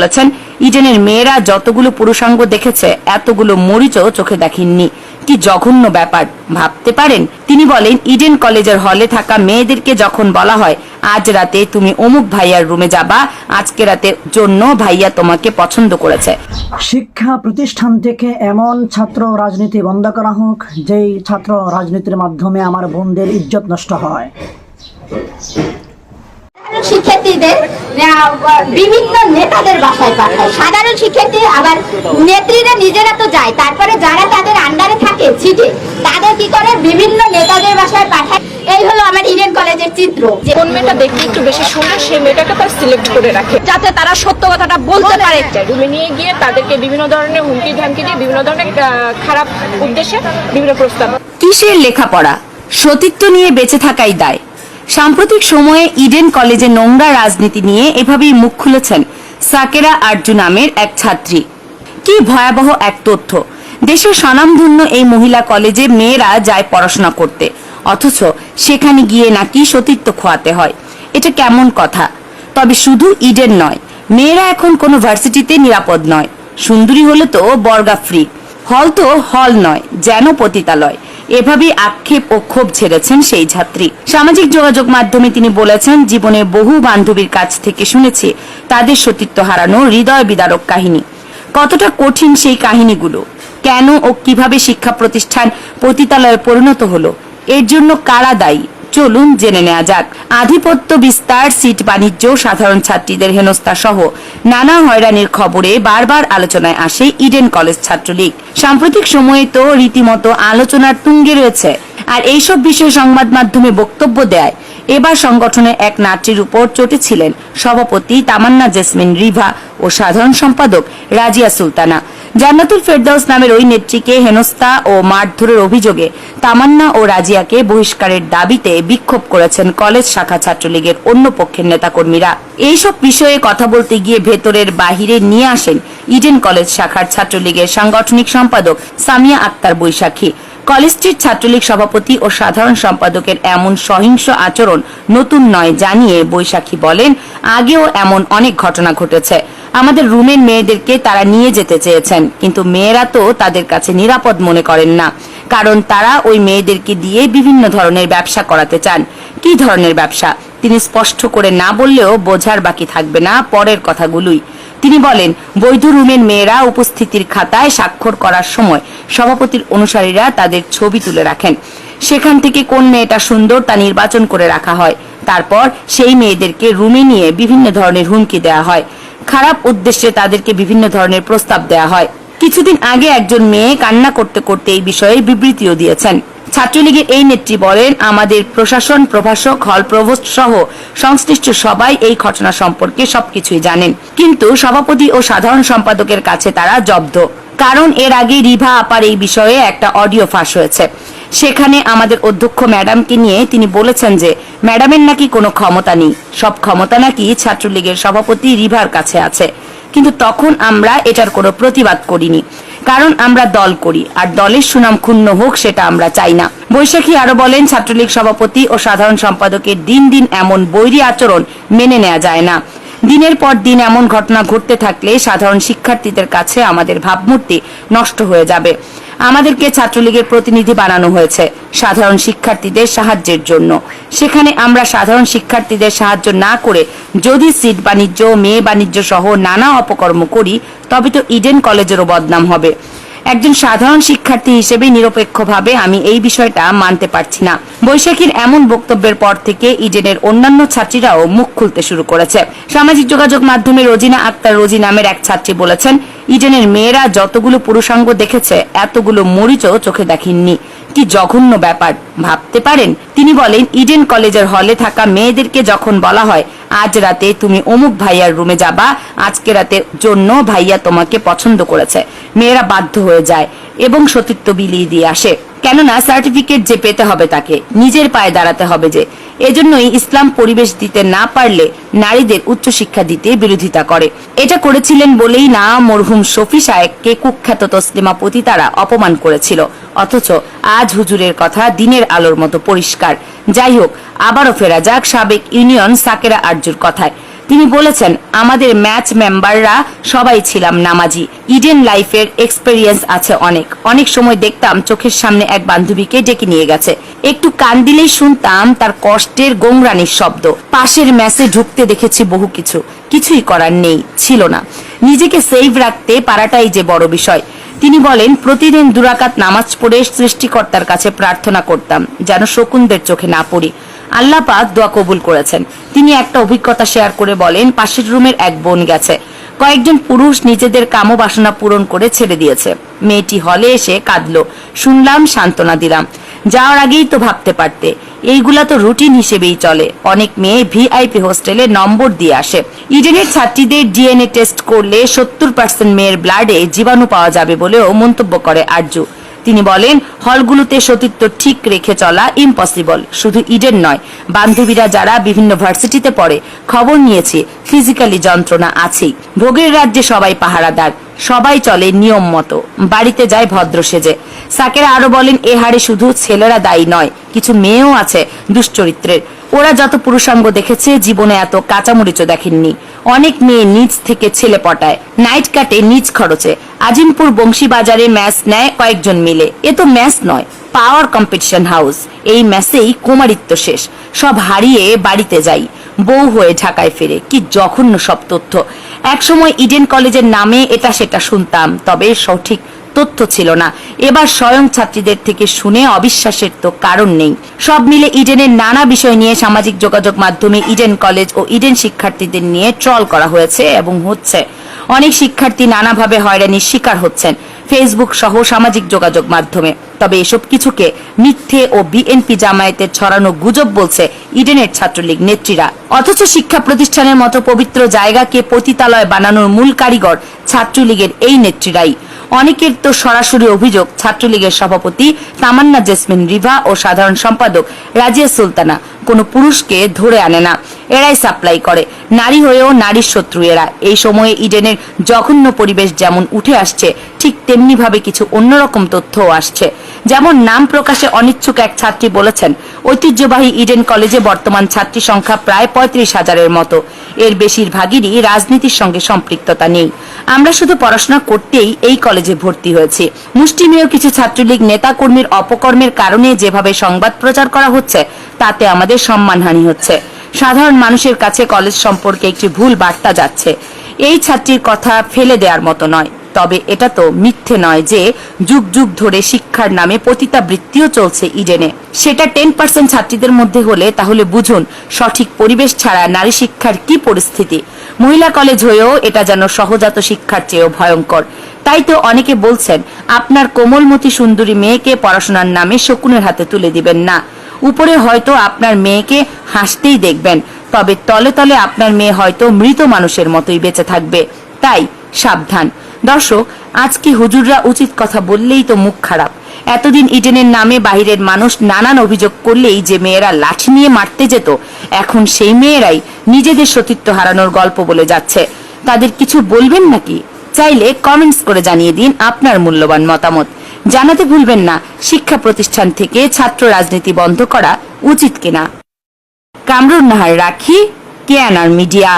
বলেছেন, ইডেনের মেয়েরা যতগুলো পুরুষাঙ্গ দেখেছে এতগুলো মরিচও চোখে দেখেননি। কি জঘন্য ব্যাপার, ভাবতে পারেন? তিনি বলেন, ইডেন কলেজের হলে থাকা মেয়েদেরকে যখন বলা হয় আজ রাতে তুমি অমুক ভাইয়ার রুমে যাবা, আজকে রাতের জন্য ভাইয়া তোমাকে পছন্দ করেছে। শিক্ষা প্রতিষ্ঠান থেকে এমন ছাত্র রাজনীতি বন্ধ করা হোক যেই ছাত্র রাজনীতির মাধ্যমে আমার বোনদের ইজ্জত নষ্ট হয়। শিক্ষার্থীদের বিভিন্ন নেতাদের বাসায় পাঠায়, সাধারণ শিক্ষার্থী আবার নেত্রীরা নিজেরা তো যায়, তারপরে যারা তাদের আন্ডারে থাকে সিটে তাদের কি করে বিভিন্ন নেতাদের বাসায় পাঠায়। এই হলো আমার ইডেন কলেজের চিত্র। কোন মেয়েটা দেখতে একটু বেশি সুন্দর সেই মেয়েটাকে তারা সিলেক্ট করে রাখে যাতে তারা সত্য কথাটা বলতে পারে। রুমে নিয়ে গিয়ে তাদেরকে বিভিন্ন ধরনের হুমকি ধামকি দিয়ে বিভিন্ন ধরনের খারাপ উদ্দেশ্যে বিভিন্ন প্রস্তাব। কিসের লেখাপড়া, সতীত্ব নিয়ে বেঁচে থাকাই দায়। সাম্প্রতিক সময়ে ইডেন কলেজে নোংরা রাজনীতি নিয়ে এভাবেই মুখ খুলেছেন সাকেরা আরজু নামের এক ছাত্রী। কি ভয়াবহ এক তথ্য! দেশের স্বনামধন্য এই মহিলা কলেজে মেয়েরা যায় পড়াশোনা করতে, অথচ সেখানে গিয়ে নাকি সতীত্ব খোয়াতে হয়। এটা কেমন কথা? তবে শুধু ইডেন নয়, মেয়েরা এখন কোনো ভার্সিটিতে নিরাপদ নয়। সুন্দরী হলে তো বর্গা ফ্রি, হল তো হল নয়, যেন পতিতালয়। এভাবেই আক্ষেপ ও ক্ষোভ ছেড়েছেন সেই ছাত্রী। সামাজিক যোগাযোগ মাধ্যমে তিনি বলেছেন, জীবনে বহু বান্ধবীর কাছ থেকে শুনেছি তাদের সতীত্ব হারানো হৃদয় বিদারক কাহিনী। কতটা কঠিন সেই কাহিনীগুলো, কেন ও কিভাবে শিক্ষা প্রতিষ্ঠান পতিতালয়ে পরিণত হলো, এর জন্য কারা দায়ী, চলুন জেনে নেওয়া যাক। আধিপত্য বিস্তার, সিট বাণিজ্য, সাধারণ ছাত্রীদের হেনস্থা সহ নানা হয়রানির খবরে বারবার আলোচনায় আসে ইডেন কলেজ ছাত্রলীগ। সাম্প্রতিক সময়ে তো রীতিমতো আলোচনার তুঙ্গে রয়েছে। আর এইসব বিষয়ে সংবাদ মাধ্যমে বক্তব্য দেয় এবার সংগঠনের এক নাট্যের উপর চটেছিলেন সভাপতি তামান্না জেসমিন রিভা ও সাধারণ সম্পাদক রাজিয়া সুলতানা। জান্নাতুল ফেরদাউস নামের ওই নেত্রীকে হেনস্থা ও মারধরের অভিযোগে তামান্না ও রাজিয়াকে বহিষ্কারের দাবিতে বিক্ষোভ করেছেন কলেজ শাখা ছাত্রলীগের অন্য পক্ষের নেতাকর্মীরা। এইসব বিষয়ে কথা বলতে গিয়ে ভেতরের বাহিরে নিয়ে আসেন ইডেন কলেজ শাখার ছাত্রলীগের সাংগঠনিক সম্পাদক সামিয়া আক্তার বৈশাখী। কলেজটির ছাত্রলীগ সভাপতি ও সাধারণ সম্পাদকের এমন সহিংস আচরণ নতুন নয় জানিয়ে বৈশাখী বলেন, আগেও এমন অনেক ঘটনা ঘটেছে। আমাদের রুমের মেয়েদেরকে তারা নিয়ে যেতে চেয়েছেন, কিন্তু মেয়েরা তো তাদের কাছে নিরাপদ মনে করেন না, কারণ তারা ওই মেয়েদেরকে দিয়ে বিভিন্ন ধরনের ব্যবসা করাতে চান। কি ধরনের ব্যবসা তিনি স্পষ্ট করে না বললেও বোঝার বাকি থাকবে না পরের কথাগুলোই। তিনি বলেন, বৈধ রুমের মেয়েরা উপস্থিতির খাতায় স্বাক্ষর করার সময় সভাপতির অনুসারীরা তাদের ছবি তুলে রাখেন। সেখান থেকে কোন মেয়েটা সুন্দর তা নির্বাচন করে রাখা হয়। তারপর সেই মেয়েদেরকে রুমে নিয়ে বিভিন্ন ধরনের হুমকি দেওয়া হয়, খারাপ উদ্দেশ্যে তাদেরকে বিভিন্ন ধরনের প্রস্তাব দেওয়া হয়। কিছুদিন আগে একজন মেয়ে কান্না করতে করতে এই বিষয়ে বিবৃতিও দিয়েছেন। ছাত্রলীগের এই নেত্রী বলেন, আমাদের প্রশাসন, প্রভাষক, হল প্রভোস্ট সহ সংশ্লিষ্ট সবাই এই ঘটনা সম্পর্কে সবকিছুই জানেন, কিন্তু সভাপতি ও সাধারণ সম্পাদকের কাছে তারা জব্দ। কারণ এর আগে রিভা আপার এই বিষয়ে একটা অডিও ফাঁস হয়েছে। সেখানে আমাদের অধ্যক্ষ ম্যাডামকে নিয়ে তিনি বলেছেন যে ম্যাডামের নাকি কোনো ক্ষমতা নেই, সব ক্ষমতা নাকি ছাত্রলীগের সভাপতি রিভার কাছে আছে। কিন্তু তখন আমরা এটার কোনো প্রতিবাদ করিনি, কারণ আমরা দল করি, আর দলের সুনাম ক্ষুণ্ণ হোক সেটা আমরা চাই না। বৈশাখী আরো বলেন, ছাত্রলীগ সভাপতি ও সাধারণ সম্পাদকের দিন দিন এমন বৈরী আচরণ মেনে নেওয়া যায় না। দিনের পর দিন এমন ঘটনা ঘটতে থাকলে সাধারণ শিক্ষার্থীদের কাছে আমাদের ভাবমূর্তি নষ্ট হয়ে যাবে। আমাদেরকে ছাত্রলীগের প্রতিনিধি বানানো হয়েছে সাধারণ শিক্ষার্থীদের সাহায্যের জন্য। সেখানে আমরা সাধারণ শিক্ষার্থীদের সাহায্য না করে যদি সিট বাণিজ্য, মেয়ে বাণিজ্য সহ নানা অপকর্ম করি, তবে তো ইডেন কলেজেরও বদনাম হবে। একজন সাধারণ শিক্ষার্থী হিসেবে নিরপেক্ষভাবে আমি এই বিষয়টা মানতে পারছি না। বৈশাখীর এমন বক্তব্যের পর থেকে ইডেনের অন্যান্য ছাত্রীরাও মুখ খুলতে শুরু করেছে। সামাজিক যোগাযোগ মাধ্যমে রোজিনা আক্তার রোজি নামের এক ছাত্রী বলেছেন, ইডেনের মেয়েরা যতগুলো পুরুষাঙ্গ দেখেছে এতগুলো মরিচও চোখে দেখেননি। কি জঘন্য ব্যাপার, ভাবতে পারেন? তিনি বলেন, ইডেন কলেজের হলে থাকা মেয়েদেরকে যখন বলা হয় আজ রাতে তুমি অমুক ভাইয়ার রুমে যাবা, আজকে রাতের জন্য ভাইয়া তোমাকে পছন্দ করেছে, মেয়েরা বাধ্য হয়ে যায় এবং সতীত্ব বিলিয়ে দিয়ে আসে। কেননা সার্টিফিকেট যে পেতে হবে তাকে নিজের পায়ে দাঁড়াতে হবে যে। এজন্যই ইসলাম পরিবেশ দিতে না পারলে নারীদের উচ্চশিক্ষা দিতে বিরোধিতা করে। এটা করেছিলেন বলেই না মরহুম শফি সাহেবকে কুখ্যাত তসলিমা পতিতারা অপমান করেছিল, অথচ আজ হুজুরের কথা দিনের আলোর মতো পরিষ্কার। যাই হোক, আবারও ফেরা যাক সাবেক ইউনিয়ন সাকেরা আরজুর কথায়। তিনি বলেছেন, আমাদের ম্যাচ মেম্বাররা সবাই ছিলাম নামাজি। ইডেন লাইফের এক্সপেরিয়েন্স আছে অনেক। অনেক সময় দেখতাম চোখের সামনে এক বান্ধবীকে ডেকে নিয়ে গেছে, একটু কান দিলেই শুনতাম তার কষ্টের গোংরানির শব্দ। পাশের ম্যাচে ঢুকতে দেখেছি বহু কিছু, কিছুই করার নেই, ছিল না। নিজেকে সেভ রাখতে পারাটাই যে বড় বিষয়। তিনি বলেন, প্রতিদিন দুরাকাত নামাজ পড়ে সৃষ্টিকর্তার কাছে প্রার্থনা করতাম যেন শকুনদের চোখে না পড়ি। আল্লাহ পাক দোয়া কবুল করেছেন। তিনি একটা অভিজ্ঞতা শেয়ার করে বলেন, পাশের রুমের এক বোন গেছে। কয়েকজন পুরুষ নিজেদের কামবাসনা পূরণ করে ছেড়ে দিয়েছে। মেয়েটি হলে এসে কাঁদলো, শুনলাম, সান্ত্বনা দিলাম। যাওয়ার আগেই তো ভাবতে পারতে, এইগুলা তো রুটিন হিসেবেই চলে। অনেক মেয়ে ভিআইপি হোস্টেলে নম্বর দিয়ে আসে। ইডেনের ছাত্রীদের ডিএনএ টেস্ট করলে 70% মেয়ের ব্লাডে জীবাণু পাওয়া যাবে বলেও মন্তব্য করে আরজু। তিনি বলেন, হলগুলোতে সতীত্ব ঠিক রেখে চলা ইম্পসিবল। শুধু ইডেন নয়, বান্ধবীরা যারা বিভিন্ন ভার্সিটিতে পড়ে, খবর নিয়েছি, ফিজিক্যালি যন্ত্রণা আছেই। ভোগের রাজ্যে সবাই পাহারাদার, সবাই চলে নিয়ম মতো, বাড়িতে যায় ভদ্র সেজে। সাকেরা আরো বলেন, এ হারে শুধু ছেলেরা দায়ী নয়, কিছু মেয়েও আছে দুশ্চরিত্রের। ওরা যত পুরুষাঙ্গ দেখেছে, জীবনে এত কাঁচামরিচও দেখেননি। অনেক মেয়ে নিজ থেকে ছেলে পটায়, নাইট কাটে নিজ খরচে। আজিমপুর বংশীবাজারে ম্যাচ নেয় কয়েকজন মিলে। এ তো ম্যাচ নয়, পাওয়ার কম্পিটিশন হাউস। এই ম্যাচেই কুমারিত্ব শেষ, সব হারিয়ে বাড়িতে যাই, বউ হয়ে ঢাকায় ফিরে। কি জঘন্য সব তথ্য। একসময় ইডেন কলেজের নামে এটা সেটা শুনতাম, তবে সঠিক তথ্য ছিল না। এবার স্বয়ং ছাত্রীদের থেকে শুনে অবিশ্বাসের তো কারণ নেই। সব মিলে ইডেনের নানা বিষয় নিয়ে সামাজিক যোগাযোগ মাধ্যমে ইডেন কলেজ ও ইডেন শিক্ষার্থীদের নিয়ে ট্রল করা হয়েছে এবং হচ্ছে। অনেক শিক্ষার্থী নানাভাবে হয়রানির শিকার হচ্ছেন ফেসবুক সহ সামাজিক যোগাযোগ মাধ্যমে। তবে এসব কিছুকে মিথ্যে ও বিএনপি জামায়াতের ছড়ানো গুজব বলছে ইডেনের ছাত্রলীগ নেত্রীরা। অথচ শিক্ষা প্রতিষ্ঠানের মতো পবিত্র জায়গাকে পতিতালয় বানানোর মূল কারিগর ছাত্রলীগের এই নেত্রীরাই। অনেকের তো সরাসরি অভিযোগ, ছাত্রলীগের সভাপতি তামান্না জেসমিন রিভা ও সাধারণ সম্পাদক রাজিয়া সুলতানা কোনো পুরুষকে ধরে আনে না, এরাই সাপ্লাই করে। নারী হয়েও নারীর শত্রু এরা। এই সময়ে ইডেনের জঘন্য পরিবেশ যেমন উঠে আসছে, ঠিক তেমনি ভাবে কিছু অন্যরকম তথ্যও আসছে। যেমন নাম প্রকাশে অনিচ্ছুক এক ছাত্রী বলেছেন, ঐতিহ্যবাহী ইডেন কলেজে বর্তমান ছাত্রী সংখ্যা প্রায় 35,000-এর মতো। এর বেশিরভাগেরই রাজনীতির সঙ্গে সম্পৃক্ততা নেই। আমরা শুধু পড়াশোনা করতেই এই কলেজে ভর্তি হয়েছি। মুষ্টিমেয় কিছু ছাত্রলীগ নেতাকর্মীর অপকর্মের কারণে যেভাবে সংবাদ প্রচার করা হচ্ছে, তাতে আমাদের সম্মানহানি হচ্ছে। সাধারণ মানুষের কাছে কলেজ সম্পর্কে একটি ভুল বার্তা যাচ্ছে। এই ছাত্রীর কথা ফেলে দেওয়ার মতো নয়। তবে এটা তো মিথ্যে নয় যে যুগ যুগ ধরে শিক্ষার নামে পতিতাবৃত্তিও চলছে ইডেনে। সেটা 10% ছাত্রীদের মধ্যে হলে তাহলে বুঝুন সঠিক পরিবেশ ছাড়া নারী শিক্ষার কি পরিস্থিতি। মহিলা কলেজ হয়েও এটা যেন সহজাত শিক্ষার চেয়েও ভয়ঙ্কর। তাই তো অনেকে বলছেন, আপনার কোমলমতি সুন্দরী মেয়েকে পড়াশোনার নামে শকুনের হাতে তুলে দিবেন না। উপরে হয়তো আপনার মেয়েকে হাসতেই দেখবেন, তবে তলে তলে আপনার মেয়ে হয়তো মৃত মানুষের মতোই বেঁচে থাকবে। তাই সাবধান। দর্শক, আজকে হুজুররা উচিত কথা বললেই তো মুখ খারাপ। এতদিন ইডেনের নামে বাহিরের মানুষ নানান অভিযোগ করলেই যে মেয়েরা লাঠি নিয়ে মারতে যেত, এখন সেই মেয়েরাই নিজেদের সতীত্ব হারানোর গল্প বলে যাচ্ছে। তাদের কিছু বলবেন নাকি? চাইলে কমেন্টস করে জানিয়ে দিন আপনার মূল্যবান মতামত। জানাতে ভুলবেন না, শিক্ষা প্রতিষ্ঠান থেকে ছাত্র রাজনীতি বন্ধ করা উচিত কিনা। কামরুন নাহার রাখি, কেয়ানার মিডিয়া।